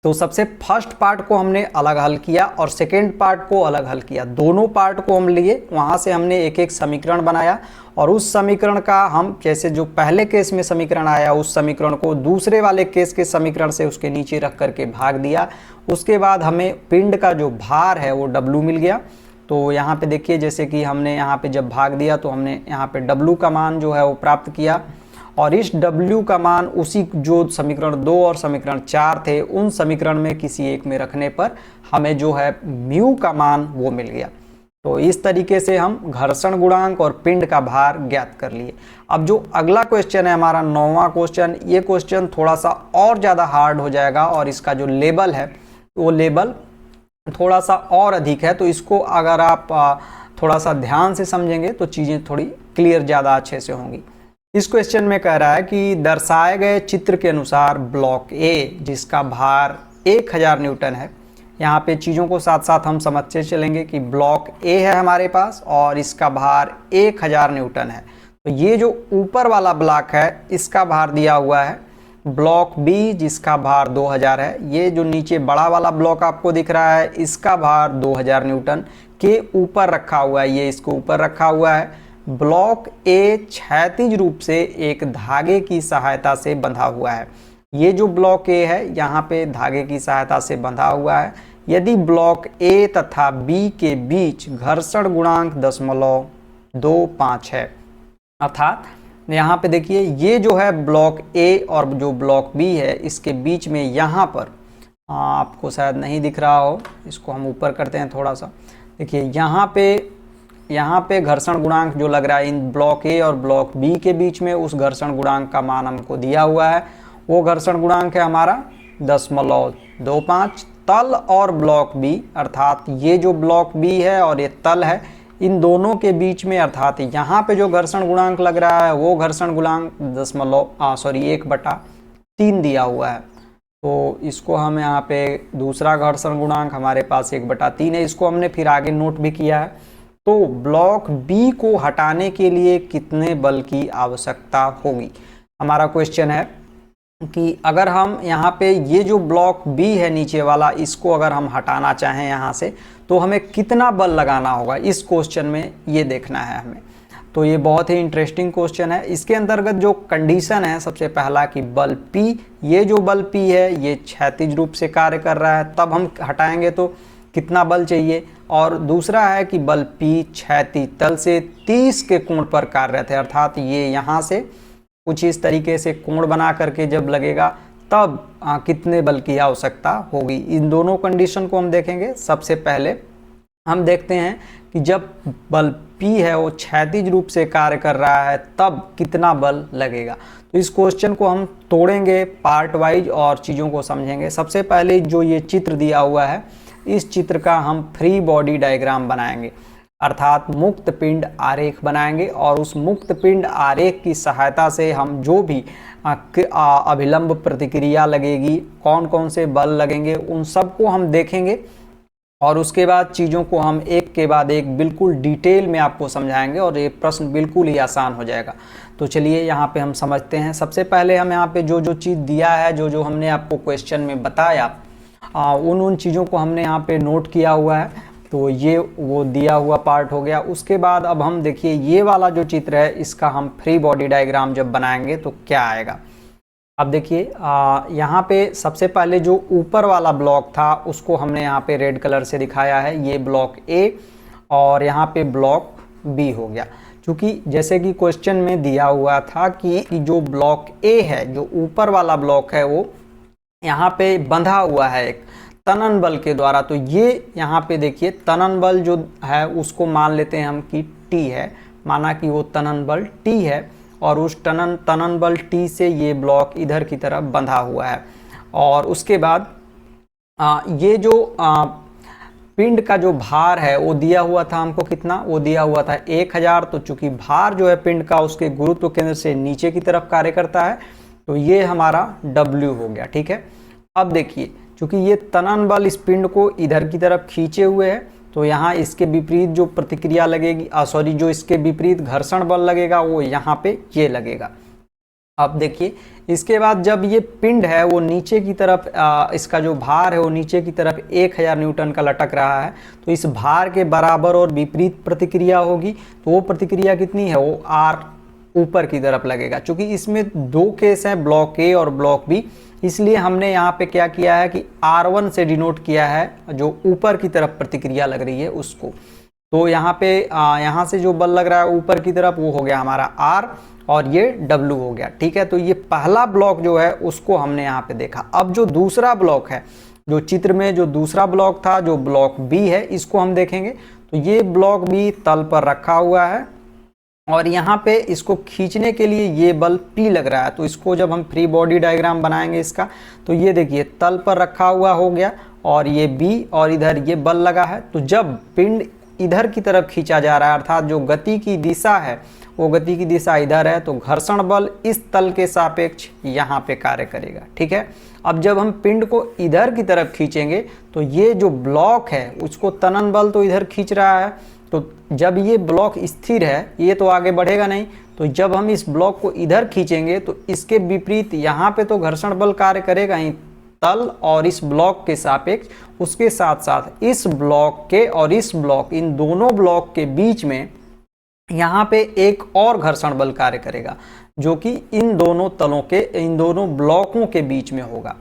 तो सबसे फर्स्ट पार्ट को हमने अलग हल किया और सेकेंड पार्ट को अलग हल किया। दोनों पार्ट को हम लिए, वहाँ से हमने एक एक समीकरण बनाया और उस समीकरण का हम जैसे जो पहले केस में समीकरण आया उस समीकरण को दूसरे वाले केस के समीकरण से उसके नीचे रख करके भाग दिया। उसके बाद हमें पिंड का जो भार है वो W मिल गया। तो यहाँ पे देखिए जैसे कि हमने यहाँ पे जब भाग दिया तो हमने यहाँ पे W का मान जो है वो प्राप्त किया, और इस W का मान उसी जो समीकरण 2 और समीकरण 4 थे उन समीकरण में किसी एक में रखने पर हमें जो है म्यू का मान वो मिल गया। तो इस तरीके से हम घर्षण गुणांक और पिंड का भार ज्ञात कर लिए। अब जो अगला क्वेश्चन है हमारा 9वां क्वेश्चन, ये क्वेश्चन थोड़ा सा और ज़्यादा हार्ड हो जाएगा और इसका जो लेवल है वो लेवल थोड़ा सा और अधिक है। तो इसको अगर आप थोड़ा सा ध्यान से समझेंगे तो चीज़ें थोड़ी क्लियर ज़्यादा अच्छे से होंगी। इस क्वेश्चन में कह रहा है कि दर्शाए गए चित्र के अनुसार ब्लॉक ए जिसका भार 1000 न्यूटन है, यहाँ पे चीज़ों को साथ साथ हम समझते चलेंगे कि ब्लॉक ए है हमारे पास और इसका भार 1000 न्यूटन है। तो ये जो ऊपर वाला ब्लॉक है इसका भार दिया हुआ है ब्लॉक बी जिसका भार 2000 है। ये जो नीचे बड़ा वाला ब्लॉक आपको दिख रहा है इसका भार 2000 न्यूटन के ऊपर रखा हुआ है, ये इसको ऊपर रखा हुआ है। ब्लॉक ए क्षैतिज रूप से एक धागे की सहायता से बंधा हुआ है। ये जो ब्लॉक ए है यहाँ पे धागे की सहायता से बंधा हुआ है। यदि ब्लॉक ए तथा बी के बीच घर्षण गुणांक 0.25 है, अर्थात यहाँ पे देखिए ये जो है ब्लॉक ए और जो ब्लॉक बी है इसके बीच में यहाँ पर आपको शायद नहीं दिख रहा हो, इसको हम ऊपर करते हैं थोड़ा सा। देखिए यहाँ पे घर्षण गुणांक जो लग रहा है इन ब्लॉक ए और ब्लॉक बी के बीच में, उस घर्षण गुणांक का मान हमको दिया हुआ है। वो घर्षण गुणांक है हमारा 0.25। तल और ब्लॉक बी अर्थात ये जो ब्लॉक बी है और ये तल है, इन दोनों के बीच में अर्थात यहाँ पे जो घर्षण गुणांक लग रहा है वो घर्षण गुणांक 1/3 दिया हुआ है। तो इसको हम यहाँ पे दूसरा घर्षण गुणांक हमारे पास 1/3 है, इसको हमने फिर आगे नोट भी किया है। तो ब्लॉक बी को हटाने के लिए कितने बल की आवश्यकता होगी? हमारा क्वेश्चन है कि अगर हम यहाँ पे ये जो ब्लॉक बी है नीचे वाला, इसको अगर हम हटाना चाहें यहाँ से तो हमें कितना बल लगाना होगा, इस क्वेश्चन में ये देखना है हमें। तो ये बहुत ही इंटरेस्टिंग क्वेश्चन है। इसके अंतर्गत जो कंडीशन है सबसे पहला कि बल P, ये जो बल P है ये क्षैतिज रूप से कार्य कर रहा है, तब हम हटाएंगे तो कितना बल चाहिए। और दूसरा है कि बल P क्षैतिज तल से 30 के कोण पर कार्यरत है, अर्थात ये यहाँ से कुछ इस तरीके से कोण बना करके जब लगेगा तब कितने बल की आवश्यकता होगी। इन दोनों कंडीशन को हम देखेंगे। सबसे पहले हम देखते हैं कि जब बल P है वो क्षैतिज रूप से कार्य कर रहा है तब कितना बल लगेगा। तो इस क्वेश्चन को हम तोड़ेंगे पार्ट वाइज और चीज़ों को समझेंगे। सबसे पहले जो ये चित्र दिया हुआ है इस चित्र का हम फ्री बॉडी डायग्राम बनाएंगे, अर्थात मुक्त पिंड आरेख बनाएंगे और उस मुक्त पिंड आरेख की सहायता से हम जो भी अभिलंब प्रतिक्रिया लगेगी, कौन कौन से बल लगेंगे, उन सबको हम देखेंगे और उसके बाद चीज़ों को हम एक के बाद एक बिल्कुल डिटेल में आपको समझाएंगे और ये प्रश्न बिल्कुल ही आसान हो जाएगा। तो चलिए यहाँ पे हम समझते हैं। सबसे पहले हम यहाँ पे जो जो चीज़ दिया है, जो जो हमने आपको क्वेश्चन में बताया, उन चीज़ों को हमने यहाँ पे नोट किया हुआ है। तो ये वो दिया हुआ पार्ट हो गया। उसके बाद अब हम देखिए ये वाला जो चित्र है इसका हम फ्री बॉडी डायग्राम जब बनाएंगे तो क्या आएगा। अब देखिए यहाँ पे सबसे पहले जो ऊपर वाला ब्लॉक था उसको हमने यहाँ पे रेड कलर से दिखाया है, ये ब्लॉक ए और यहाँ पे ब्लॉक बी हो गया। क्योंकि जैसे कि क्वेश्चन में दिया हुआ था कि जो ब्लॉक ए है, जो ऊपर वाला ब्लॉक है, वो यहाँ पे बंधा हुआ है एक तनन बल के द्वारा। तो ये यहाँ पे देखिए तनन बल जो है उसको मान लेते हैं हम कि T है, माना कि वो तनन बल T है और उस तनन बल T से ये ब्लॉक इधर की तरफ बंधा हुआ है। और उसके बाद ये जो पिंड का जो भार है वो दिया हुआ था हमको कितना, वो दिया हुआ था 1000। तो चूंकि भार जो है पिंड का उसके गुरुत्व केंद्र से नीचे की तरफ कार्य करता है तो ये हमारा W हो गया। ठीक है, अब देखिए चूंकि ये तनन बल इस पिंड को इधर की तरफ खींचे हुए है तो यहाँ इसके विपरीत जो प्रतिक्रिया लगेगी, जो इसके विपरीत घर्षण बल लगेगा वो यहाँ पे ये लगेगा। अब देखिए इसके बाद जब ये पिंड है वो नीचे की तरफ इसका जो भार है वो नीचे की तरफ 1000 न्यूटन का लटक रहा है, तो इस भार के बराबर और विपरीत प्रतिक्रिया होगी। तो वो प्रतिक्रिया कितनी है, वो R ऊपर की तरफ लगेगा। क्योंकि इसमें दो केस हैं, ब्लॉक ए और ब्लॉक बी, इसलिए हमने यहाँ पे क्या किया है कि R1 से डिनोट किया है जो ऊपर की तरफ प्रतिक्रिया लग रही है उसको। तो यहाँ पे यहाँ से जो बल लग रहा है ऊपर की तरफ वो हो गया हमारा R और ये W हो गया। ठीक है, तो ये पहला ब्लॉक जो है उसको हमने यहाँ पे देखा। अब जो दूसरा ब्लॉक है, जो चित्र में जो दूसरा ब्लॉक था जो ब्लॉक बी है, इसको हम देखेंगे। तो ये ब्लॉक बी तल पर रखा हुआ है और यहाँ पे इसको खींचने के लिए ये बल P लग रहा है। तो इसको जब हम फ्री बॉडी डायग्राम बनाएंगे इसका, तो ये देखिए तल पर रखा हुआ हो गया और ये B और इधर ये बल लगा है। तो जब पिंड इधर की तरफ खींचा जा रहा है, अर्थात जो गति की दिशा है वो गति की दिशा इधर है, तो घर्षण बल इस तल के सापेक्ष यहाँ पे कार्य करेगा। ठीक है, अब जब हम पिंड को इधर की तरफ खींचेंगे तो ये जो ब्लॉक है उसको तनन बल तो इधर खींच रहा है, तो जब ये ब्लॉक स्थिर है ये तो आगे बढ़ेगा नहीं, तो जब हम इस ब्लॉक को इधर खींचेंगे तो इसके विपरीत यहाँ पे तो घर्षण बल कार्य करेगा ही तल और इस ब्लॉक के सापेक्ष, उसके साथ साथ इस ब्लॉक के और इस ब्लॉक, इन दोनों ब्लॉक के बीच में यहाँ पे एक और घर्षण बल कार्य करेगा जो कि इन दोनों तलों के, इन दोनों ब्लॉकों के बीच में होगा।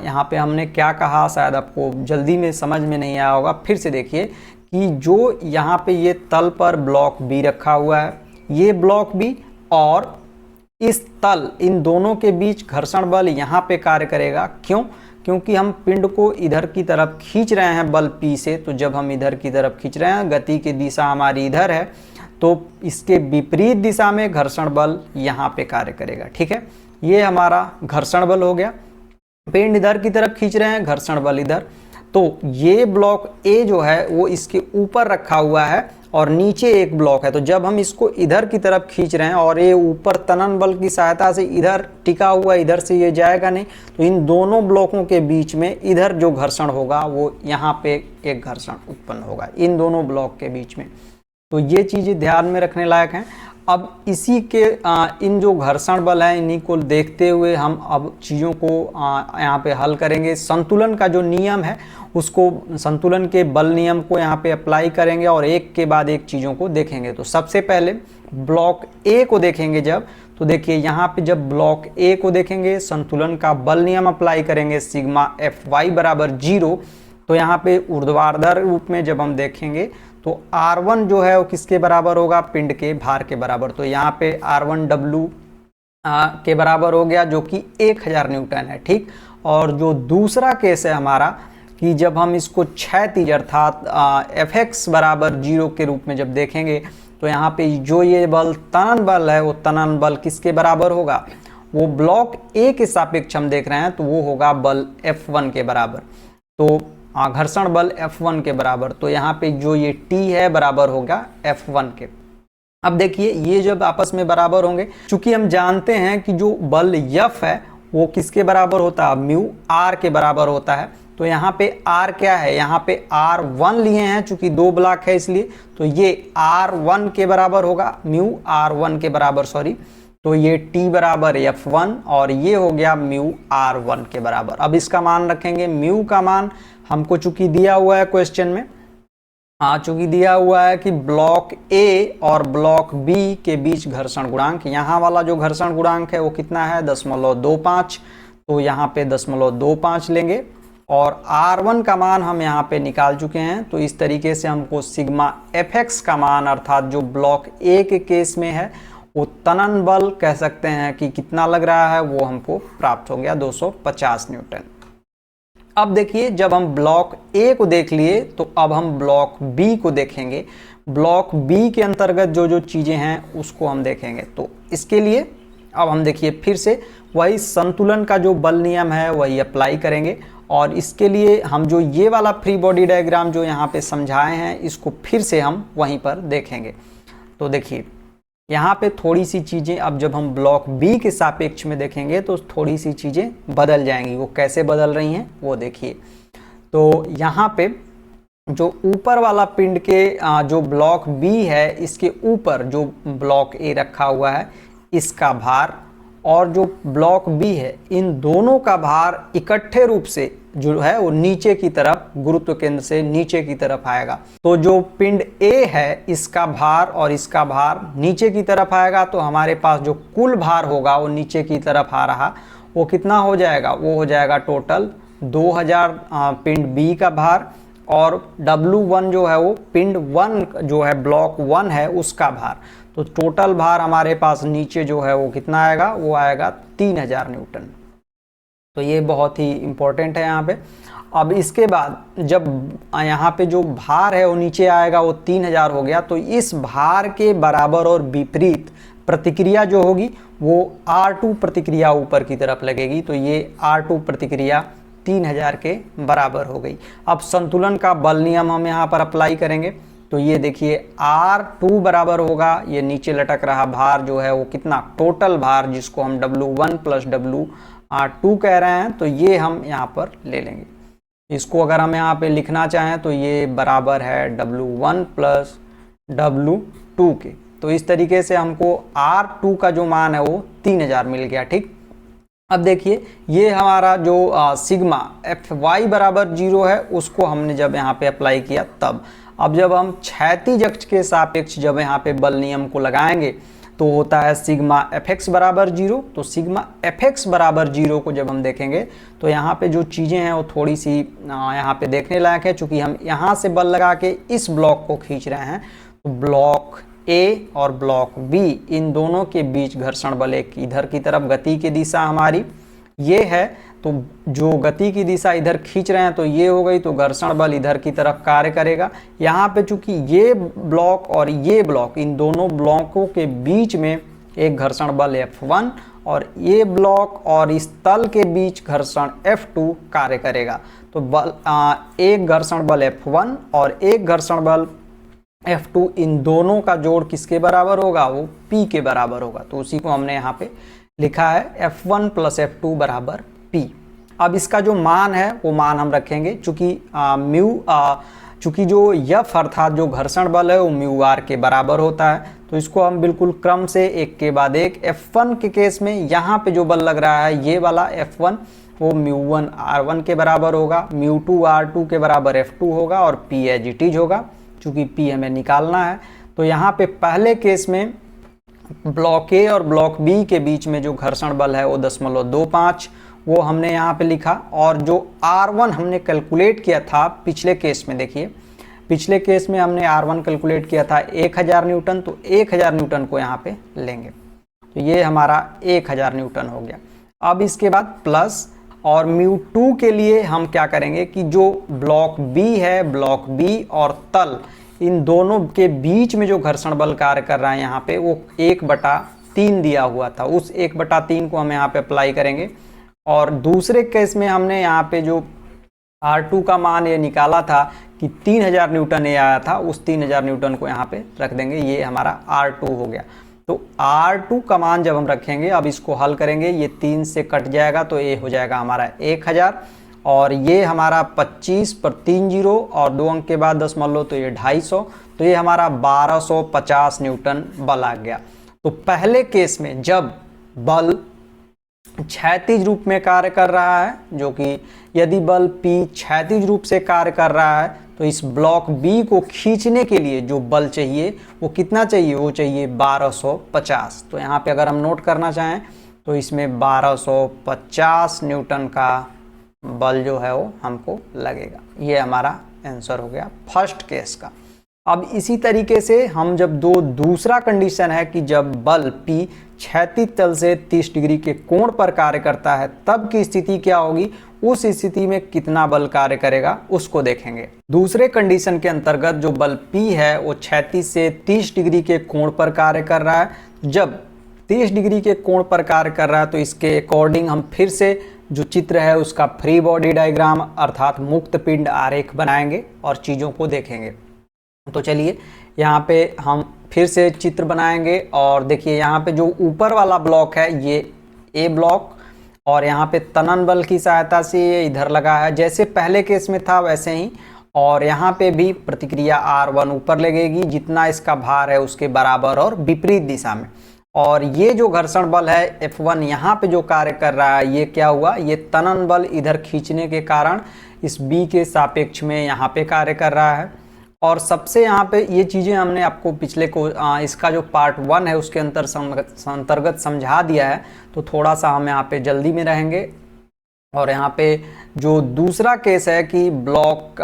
यहाँ पे हमने क्या कहा शायद आपको जल्दी में समझ में नहीं आया होगा, फिर से देखिए कि जो यहाँ पे ये तल पर ब्लॉक बी रखा हुआ है, ये ब्लॉक बी और इस तल, इन दोनों के बीच घर्षण बल यहाँ पे कार्य करेगा। क्यों? क्योंकि हम पिंड को इधर की तरफ खींच रहे हैं बल P से, तो जब हम इधर की तरफ खींच रहे हैं, गति की दिशा हमारी इधर है, तो इसके विपरीत दिशा में घर्षण बल यहाँ पे कार्य करेगा। ठीक है, ये हमारा घर्षण बल हो गया। पिंड इधर की तरफ खींच रहे हैं, घर्षण बल इधर, तो ये ब्लॉक A जो है वो इसके ऊपर रखा हुआ है और नीचे एक ब्लॉक है, तो जब हम इसको इधर की तरफ खींच रहे हैं और ये ऊपर तनन बल की सहायता से इधर टिका हुआ, इधर से ये जाएगा नहीं, तो इन दोनों ब्लॉकों के बीच में इधर जो घर्षण होगा वो यहाँ पे एक घर्षण उत्पन्न होगा इन दोनों ब्लॉक के बीच में। तो ये चीज़ें ध्यान में रखने लायक हैं। अब इसी के इन जो घर्षण बल हैं इन्हीं को देखते हुए हम अब चीज़ों को यहाँ पे हल करेंगे। संतुलन का जो नियम है उसको, संतुलन के बल नियम को यहाँ पे अप्लाई करेंगे और एक के बाद एक चीज़ों को देखेंगे। तो सबसे पहले ब्लॉक ए को देखेंगे जब, तो देखिए यहाँ पे जब ब्लॉक ए को देखेंगे, संतुलन का बल नियम अप्लाई करेंगे, सिग्मा Fy बराबर 0, तो यहाँ पे ऊर्ध्वाधर रूप में जब हम देखेंगे तो R1 जो है वो किसके बराबर होगा? पिंड के भार के बराबर। तो यहाँ पे R1 W के बराबर हो गया जो कि 1000 न्यूटन है। ठीक, और जो दूसरा केस है हमारा कि जब हम इसको क्षैतिज अर्थात Fx बराबर 0 के रूप में जब देखेंगे तो यहाँ पे जो ये बल तनन बल है वो तनन बल किसके बराबर होगा? वो ब्लॉक ए के सापेक्ष हम देख रहे हैं, तो वो होगा बल F1 के बराबर, तो घर्षण बल F1 के बराबर। तो यहाँ पे जो ये T है बराबर होगा F1 के। अब देखिए ये जब आपस में बराबर होंगे, चूंकि हम जानते हैं कि जो बल F है वो किसके बराबर होता है? म्यू R के बराबर होता है। तो यहाँ पे R क्या है? यहाँ पे R1 लिए हैं, चूंकि दो ब्लॉक है इसलिए, तो ये R1 के बराबर होगा, म्यू R1 के बराबर, सॉरी। तो ये T बराबर F1 और ये हो गया म्यू R1 के बराबर। अब इसका मान रखेंगे, म्यू का मान हमको चूंकि दिया हुआ है क्वेश्चन में, चूंकि दिया हुआ है कि ब्लॉक ए और ब्लॉक बी के बीच घर्षण गुणांक, यहाँ वाला जो घर्षण गुणांक है वो कितना है? 0.25, तो यहाँ पे 0.25 लेंगे और R1 का मान हम यहाँ पे निकाल चुके हैं। तो इस तरीके से हमको सिग्मा Fx का मान अर्थात जो ब्लॉक ए के केस में है वो तनन बल कह सकते हैं कि कितना लग रहा है, वो हमको प्राप्त हो गया 250 न्यूटन। अब देखिए जब हम ब्लॉक ए को देख लिए तो अब हम ब्लॉक बी को देखेंगे। ब्लॉक बी के अंतर्गत जो जो चीज़ें हैं उसको हम देखेंगे। तो इसके लिए अब हम देखिए फिर से वही संतुलन का जो बल नियम है वही अप्लाई करेंगे और इसके लिए हम जो ये वाला फ्री बॉडी डायग्राम जो यहाँ पे समझाए हैं इसको फिर से हम वहीं पर देखेंगे। तो देखिए यहाँ पे थोड़ी सी चीज़ें अब जब हम ब्लॉक बी के सापेक्ष में देखेंगे तो थोड़ी सी चीज़ें बदल जाएंगी। वो कैसे बदल रही हैं वो देखिए। तो यहाँ पे जो ऊपर वाला पिंड के जो ब्लॉक बी है इसके ऊपर जो ब्लॉक ए रखा हुआ है इसका भार और जो ब्लॉक बी है इन दोनों का भार इकट्ठे रूप से जो है वो नीचे की तरफ, गुरुत्व केंद्र से नीचे की तरफ आएगा। तो जो पिंड ए है इसका भार और इसका भार नीचे की तरफ आएगा, तो हमारे पास जो कुल भार होगा वो नीचे की तरफ आ रहा, वो कितना हो जाएगा? वो हो जाएगा टोटल 2000 पिंड बी का भार और W1 जो है वो पिंड 1 जो है ब्लॉक 1 है उसका भार। तो टोटल भार हमारे पास नीचे जो है वो कितना आएगा? वो आएगा 3000 न्यूटन। तो ये बहुत ही इम्पोर्टेंट है यहाँ पे। अब इसके बाद जब यहाँ पे जो भार है वो नीचे आएगा वो 3000 हो गया, तो इस भार के बराबर और विपरीत प्रतिक्रिया जो होगी वो R2 प्रतिक्रिया ऊपर की तरफ लगेगी। तो ये R2 प्रतिक्रिया 3000 के बराबर हो गई। अब संतुलन का बल नियम हम यहाँ पर अप्लाई करेंगे। तो ये देखिए R2 बराबर होगा, ये नीचे लटक रहा भार जो है वो कितना, टोटल भार जिसको हम W1 प्लस WR2 कह रहे हैं, तो ये हम यहाँ पर ले लेंगे। इसको अगर हम यहाँ पे लिखना चाहें तो ये बराबर है W1 प्लस W2 के। तो इस तरीके से हमको R2 का जो मान है वो 3000 मिल गया। ठीक, अब देखिए ये हमारा जो सिग्मा Fy बराबर 0 है उसको हमने जब यहाँ पे अप्लाई किया तब, अब जब हम क्षैतिज अक्ष के सापेक्ष जब यहाँ पे बल नियम को लगाएंगे तो होता है सिग्मा Fx बराबर 0। तो सिग्मा Fx बराबर 0 को जब हम देखेंगे तो यहाँ पे जो चीज़ें हैं वो थोड़ी सी यहाँ पे देखने लायक है, चूँकि हम यहाँ से बल लगा के इस ब्लॉक को खींच रहे हैं तो ब्लॉक ए और ब्लॉक बी इन दोनों के बीच घर्षण बल एक इधर की तरफ, गति की दिशा हमारी ये है, तो जो गति की दिशा इधर खींच रहे हैं तो ये हो गई, तो घर्षण बल इधर की तरफ कार्य करेगा। यहाँ पे चूंकि ये ब्लॉक और ये ब्लॉक इन दोनों ब्लॉकों के बीच में एक घर्षण बल F1 और ये ब्लॉक और इस तल के बीच घर्षण F2 कार्य करेगा। तो एक घर्षण बल F1 और एक घर्षण बल F2 इन दोनों का जोड़ किसके बराबर होगा, वो P के बराबर होगा। तो उसी को हमने यहाँ पे लिखा है F1 प्लस F2 बराबर P। अब इसका जो मान है वो मान हम रखेंगे, चूंकि जो F अर्थात जो घर्षण बल है वो म्यू आर के बराबर होता है। तो इसको हम बिल्कुल क्रम से एक के बाद एक, F1 के केस में यहाँ पे जो बल लग रहा है ये वाला F1 वो μ1 R1 के बराबर होगा, μ2 R2 के बराबर F2 होगा और P एज इट इज होगा, चूँकि P हमें निकालना है। तो यहाँ पे पहले केस में ब्लॉक ए और ब्लॉक बी के बीच में जो घर्षण बल है वो 0.25 वो हमने यहाँ पे लिखा, और जो R1 हमने कैलकुलेट किया था पिछले केस में, देखिए पिछले केस में हमने R1 कैलकुलेट किया था 1000 न्यूटन, तो 1000 न्यूटन को यहाँ पे लेंगे, तो ये हमारा 1000 न्यूटन हो गया। अब इसके बाद प्लस, और μ2 के लिए हम क्या करेंगे कि जो ब्लॉक बी है, ब्लॉक बी और तल इन दोनों के बीच में जो घर्षण बल कार्य कर रहा है यहाँ पे वो 1/3 दिया हुआ था, उस 1/3 को हम यहाँ पे अप्लाई करेंगे। और दूसरे केस में हमने यहाँ पे जो R2 का मान ये निकाला था कि 3000 न्यूटन ये आया था, उस 3000 न्यूटन को यहाँ पे रख देंगे, ये हमारा R2 हो गया। तो R2 का मान जब हम रखेंगे, अब इसको हल करेंगे, ये 3 से कट जाएगा तो ये हो जाएगा हमारा 1000, और ये हमारा 25 पर 3 जीरो और 2 अंक के बाद दशमलव तो ये 250, तो ये हमारा 1250 न्यूटन बल आ गया। तो पहले केस में जब बल क्षैतिज रूप में कार्य कर रहा है, जो कि यदि बल P क्षैतिज रूप से कार्य कर रहा है तो इस ब्लॉक B को खींचने के लिए जो बल चाहिए वो कितना चाहिए, वो चाहिए 1250। तो यहाँ पे अगर हम नोट करना चाहें तो इसमें 1250 न्यूटन का बल जो है वो हमको लगेगा। ये हमारा आंसर हो गया फर्स्ट केस का। अब इसी तरीके से हम जब दूसरा कंडीशन है कि जब बल P क्षैतिज तल से 30 डिग्री के कोण पर कार्य करता है तब की स्थिति क्या होगी, उस स्थिति में कितना बल कार्य करेगा उसको देखेंगे। दूसरे कंडीशन के अंतर्गत जो बल P है वो क्षैतिज से 30 डिग्री के कोण पर कार्य कर रहा है। जब 30 डिग्री के कोण पर कार्य कर रहा है तो इसके अकॉर्डिंग हम फिर से जो चित्र है उसका फ्री बॉडी डायग्राम अर्थात मुक्त पिंड आरेख बनाएंगे और चीज़ों को देखेंगे। तो चलिए यहाँ पे हम फिर से चित्र बनाएंगे, और देखिए यहाँ पे जो ऊपर वाला ब्लॉक है ये ए ब्लॉक, और यहाँ पे तनन बल की सहायता से ये इधर लगा है, जैसे पहले केस में था वैसे ही, और यहाँ पे भी प्रतिक्रिया R1 ऊपर लगेगी जितना इसका भार है उसके बराबर और विपरीत दिशा में। और ये जो घर्षण बल है F1 यहाँ पे जो कार्य कर रहा है ये क्या हुआ, ये तनन बल इधर खींचने के कारण इस B के सापेक्ष में यहाँ पे कार्य कर रहा है। और सबसे यहाँ पे ये चीज़ें हमने आपको पिछले को इसका जो पार्ट 1 है उसके अंतर्गत समझा दिया है, तो थोड़ा सा हम यहाँ पे जल्दी में रहेंगे। और यहाँ पे जो दूसरा केस है कि ब्लॉक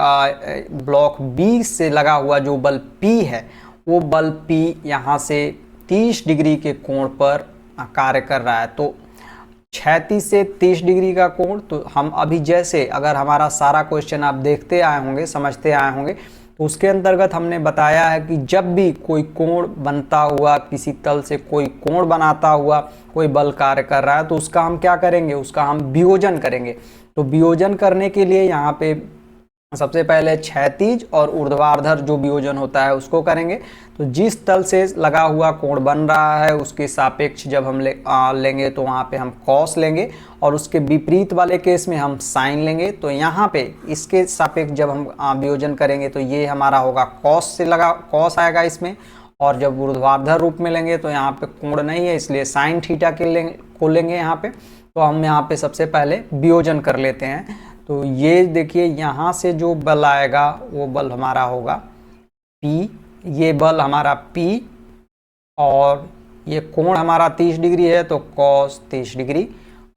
बी से लगा हुआ जो बल P है वो बल P यहाँ से 30 डिग्री के कोण पर कार्य कर रहा है। तो क्षैतिज से 30 डिग्री का कोण, तो हम अभी जैसे अगर हमारा सारा क्वेश्चन आप देखते आए होंगे, समझते आए होंगे, तो उसके अंतर्गत हमने बताया है कि जब भी कोई कोण बनता हुआ, किसी तल से कोई कोण बनाता हुआ कोई बल कार्य कर रहा है तो उसका हम क्या करेंगे, उसका हम वियोजन करेंगे। तो वियोजन करने के लिए यहाँ पे सबसे पहले क्षैतिज और ऊर्ध्वाधर जो वियोजन होता है उसको करेंगे। तो जिस तल से लगा हुआ कोण बन रहा है उसके सापेक्ष जब हम लेंगे तो वहाँ पे हम कॉस लेंगे, और उसके विपरीत वाले केस में हम साइन लेंगे। तो यहाँ पे इसके सापेक्ष जब हम वियोजन करेंगे तो ये हमारा होगा कॉस से लगा, कॉस आएगा इसमें। और जब ऊर्ध्वाधर रूप में लेंगे तो यहाँ पे कोण नहीं है इसलिए साइन थीटा को लेंगे यहाँ पे। तो हम यहाँ पे सबसे पहले वियोजन कर लेते हैं। तो ये देखिए यहाँ से जो बल आएगा वो बल हमारा होगा P, ये बल हमारा P, और ये कोण हमारा 30 डिग्री है तो cos 30 डिग्री,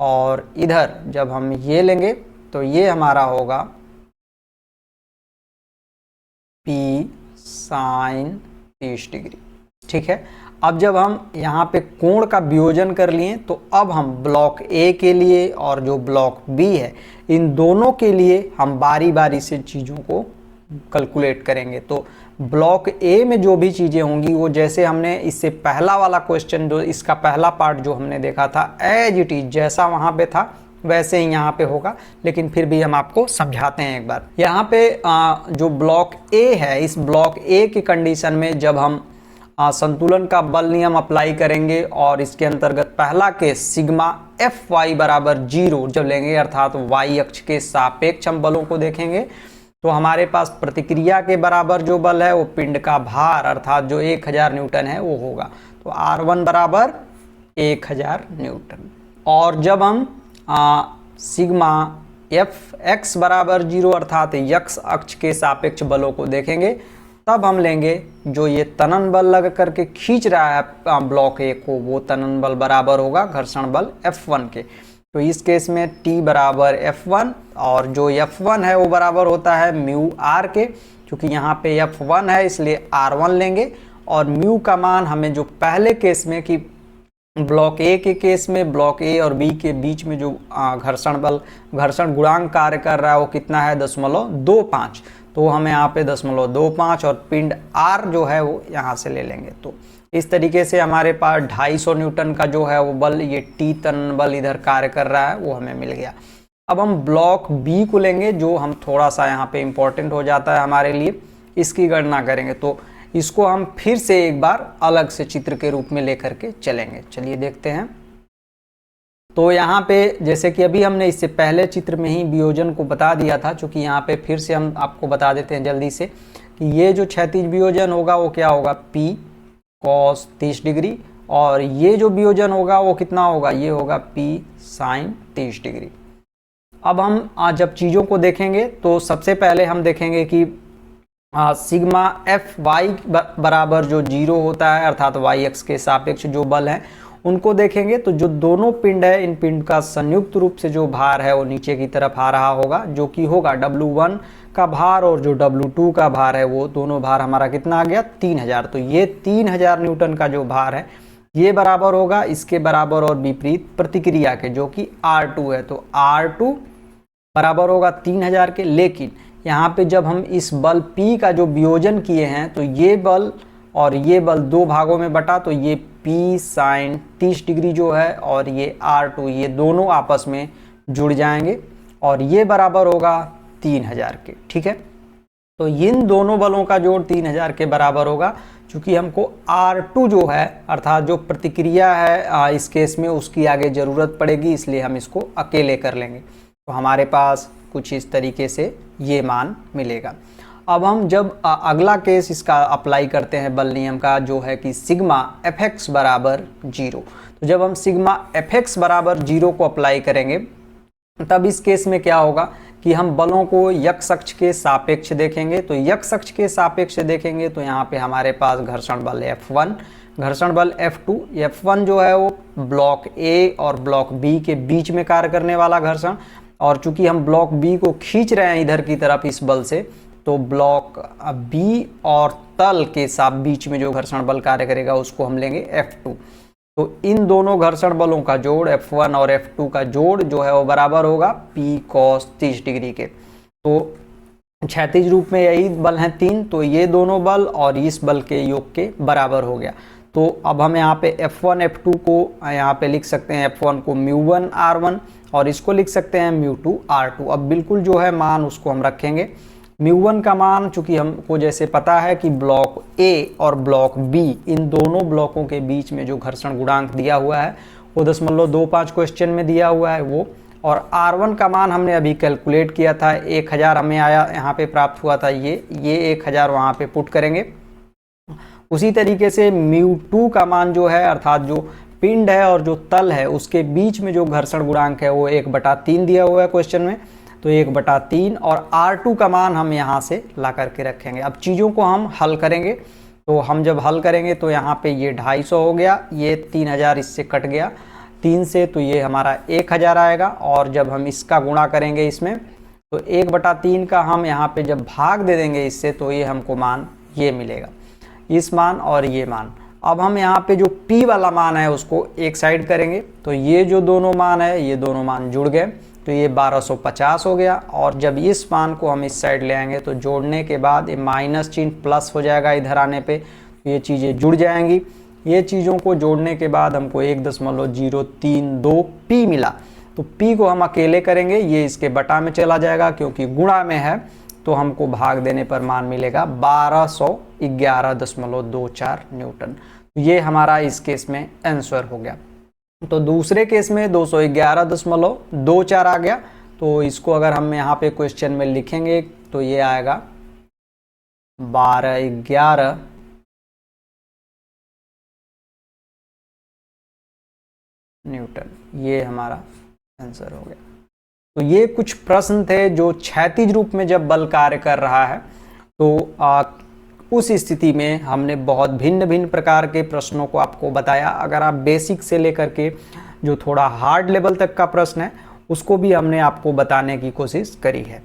और इधर जब हम ये लेंगे तो ये हमारा होगा P sin 30 डिग्री। ठीक है, अब जब हम यहाँ पे कोण का वियोजन कर लिए तो अब हम ब्लॉक ए के लिए और जो ब्लॉक बी है इन दोनों के लिए हम बारी बारी से चीज़ों को कैलकुलेट करेंगे। तो ब्लॉक ए में जो भी चीज़ें होंगी वो जैसे हमने इससे पहला वाला क्वेश्चन जो इसका पहला पार्ट जो हमने देखा था एज इट इज जैसा वहाँ पे था वैसे ही यहाँ पे होगा, लेकिन फिर भी हम आपको समझाते हैं एक बार। यहाँ पे जो ब्लॉक ए है इस ब्लॉक ए की कंडीशन में जब हम संतुलन का बल नियम अप्लाई करेंगे और इसके अंतर्गत पहला केस सिग्मा एफ वाई बराबर 0 जब लेंगे अर्थात वाई अक्ष के सापेक्ष हम बलों को देखेंगे तो हमारे पास प्रतिक्रिया के बराबर जो बल है वो पिंड का भार अर्थात जो 1000 न्यूटन है वो होगा। तो R1 बराबर 1000 न्यूटन। और जब हम सिग्मा एफ एक्स बराबर 0 अर्थात यक्स अक्ष के सापेक्ष बलों को देखेंगे तब हम लेंगे जो ये तनन बल लग करके खींच रहा है ब्लॉक ए को, वो तनन बल बराबर होगा घर्षण बल F1 के। तो इस केस में T बराबर F1 और जो F1 है वो बराबर होता है म्यू R के। क्योंकि यहाँ पे F1 है इसलिए R1 लेंगे, और म्यू का मान हमें जो पहले केस में कि ब्लॉक ए के केस में ब्लॉक ए और बी के बीच में जो घर्षण गुणांक कार्य कर रहा है वो कितना है 0.25, तो हमें यहाँ पे 0.25 और पिंड R जो है वो यहाँ से ले लेंगे। तो इस तरीके से हमारे पास 250 न्यूटन का जो है वो बल ये टी तन बल इधर कार्य कर रहा है वो हमें मिल गया। अब हम ब्लॉक बी को लेंगे जो हम थोड़ा सा यहाँ पे इम्पोर्टेंट हो जाता है हमारे लिए, इसकी गणना करेंगे। तो इसको हम फिर से एक बार अलग से चित्र के रूप में लेकर के चलेंगे। चलिए देखते हैं। तो यहाँ पे जैसे कि अभी हमने इससे पहले चित्र में ही वियोजन को बता दिया था, चूँकि यहाँ पे फिर से हम आपको बता देते हैं जल्दी से कि ये जो क्षैतिज वियोजन होगा वो क्या होगा P cos 30 डिग्री, और ये जो वियोजन होगा वो कितना होगा, ये होगा P sin 30 डिग्री। अब हम जब चीज़ों को देखेंगे तो सबसे पहले हम देखेंगे कि सिग्मा एफ वाई बराबर जो 0 होता है अर्थात वाई एक्स के सापेक्ष जो बल है उनको देखेंगे। तो जो दोनों पिंड है इन पिंड का संयुक्त रूप से जो भार है वो नीचे की तरफ आ रहा होगा, जो कि होगा W1 का भार और जो W2 का भार है वो दोनों भार हमारा कितना आ गया 3000। तो ये 3000 न्यूटन का जो भार है ये बराबर होगा इसके बराबर और विपरीत प्रतिक्रिया के जो कि R2 है। तो R2 बराबर होगा 3000 के। लेकिन यहाँ पे जब हम इस बल P का जो वियोजन किए हैं तो ये बल और ये बल दो भागों में बटा, तो ये P sin 30 डिग्री जो है और ये R2 ये दोनों आपस में जुड़ जाएंगे और ये बराबर होगा 3000 के। ठीक है, तो इन दोनों बलों का जोड़ 3000 के बराबर होगा। चूँकि हमको R2 जो है अर्थात जो प्रतिक्रिया है इस केस में उसकी आगे ज़रूरत पड़ेगी, इसलिए हम इसको अकेले कर लेंगे। तो हमारे पास कुछ इस तरीके से ये मान मिलेगा। अब हम जब अगला केस इसका अप्लाई करते हैं बल नियम का जो है कि सिग्मा एफ एक्स बराबर 0, तो जब हम सिग्मा एफ एक्स बराबर 0 को अप्लाई करेंगे तब इस केस में क्या होगा कि हम बलों को यक्स अक्ष के सापेक्ष देखेंगे। तो यक्स अक्ष के सापेक्ष देखेंगे तो यहाँ पे हमारे पास घर्षण बल F1, घर्षण बल F2। F1 जो है वो ब्लॉक ए और ब्लॉक बी के बीच में कार्य करने वाला घर्षण, और चूंकि हम ब्लॉक बी को खींच रहे हैं इधर की तरफ इस बल से, तो ब्लॉक बी और तल के साथ बीच में जो घर्षण बल कार्य करेगा उसको हम लेंगे F2। तो इन दोनों घर्षण बलों का जोड़ F1 और F2 का जोड़ जो है वो बराबर होगा P cos 30 डिग्री के। तो क्षैतिज रूप में यही बल हैं 3, तो ये दोनों बल और इस बल के योग के बराबर हो गया। तो अब हम यहाँ पे F1 F2 को यहाँ पे लिख सकते हैं, F1 को μ1 R1 और इसको लिख सकते हैं μ2 R2। अब बिल्कुल जो है मान उसको हम रखेंगे μ1 का मान चूंकि हमको जैसे पता है कि ब्लॉक ए और ब्लॉक बी, इन दोनों ब्लॉकों के बीच में जो घर्षण गुणांक दिया हुआ है वो 0.25 क्वेश्चन में दिया हुआ है वो, और R1 का मान हमने अभी कैलकुलेट किया था 1000 हमें आया, यहाँ पे प्राप्त हुआ था ये 1000 वहाँ पे पुट करेंगे। उसी तरीके से μ2 का मान जो है, अर्थात जो पिंड है और जो तल है उसके बीच में जो घर्षण गुणांक है वो 1/3 दिया हुआ है क्वेश्चन में, तो 1/3, और R2 का मान हम यहाँ से ला करके रखेंगे। अब चीज़ों को हम हल करेंगे, तो हम जब हल करेंगे तो यहाँ पे ये 250 हो गया, ये 3000 इससे कट गया 3 से, तो ये हमारा 1000 आएगा। और जब हम इसका गुणा करेंगे इसमें तो 1/3 का हम यहाँ पे जब भाग दे देंगे इससे, तो ये हमको मान ये मिलेगा, इस मान और ये मान। अब हम यहाँ पे जो P वाला मान है उसको एक साइड करेंगे, तो ये जो दोनों मान है ये दोनों मान जुड़ गए, तो ये 1250 हो गया। और जब इस मान को हम इस साइड ले आएंगे तो जोड़ने के बाद ये माइनस चिन्ह प्लस हो जाएगा इधर आने पे, तो ये चीज़ें जुड़ जाएंगी। ये चीज़ों को जोड़ने के बाद हमको 1.032 P मिला, तो P को हम अकेले करेंगे, ये इसके बटा में चला जाएगा क्योंकि गुणा में है, तो हमको भाग देने पर मान मिलेगा 1211.24 न्यूटन। ये हमारा इस केस में आंसर हो गया। तो दूसरे केस में 211.24 आ गया, तो इसको अगर हम यहाँ पे क्वेश्चन में लिखेंगे तो ये आएगा 1211 न्यूटन, ये हमारा आंसर हो गया। तो ये कुछ प्रश्न थे जो क्षैतिज रूप में जब बल कार्य कर रहा है तो उस स्थिति में हमने बहुत भिन्न भिन्न प्रकार के प्रश्नों को आपको बताया। अगर आप बेसिक से लेकर के जो थोड़ा हार्ड लेवल तक का प्रश्न है उसको भी हमने आपको बताने की कोशिश करी है।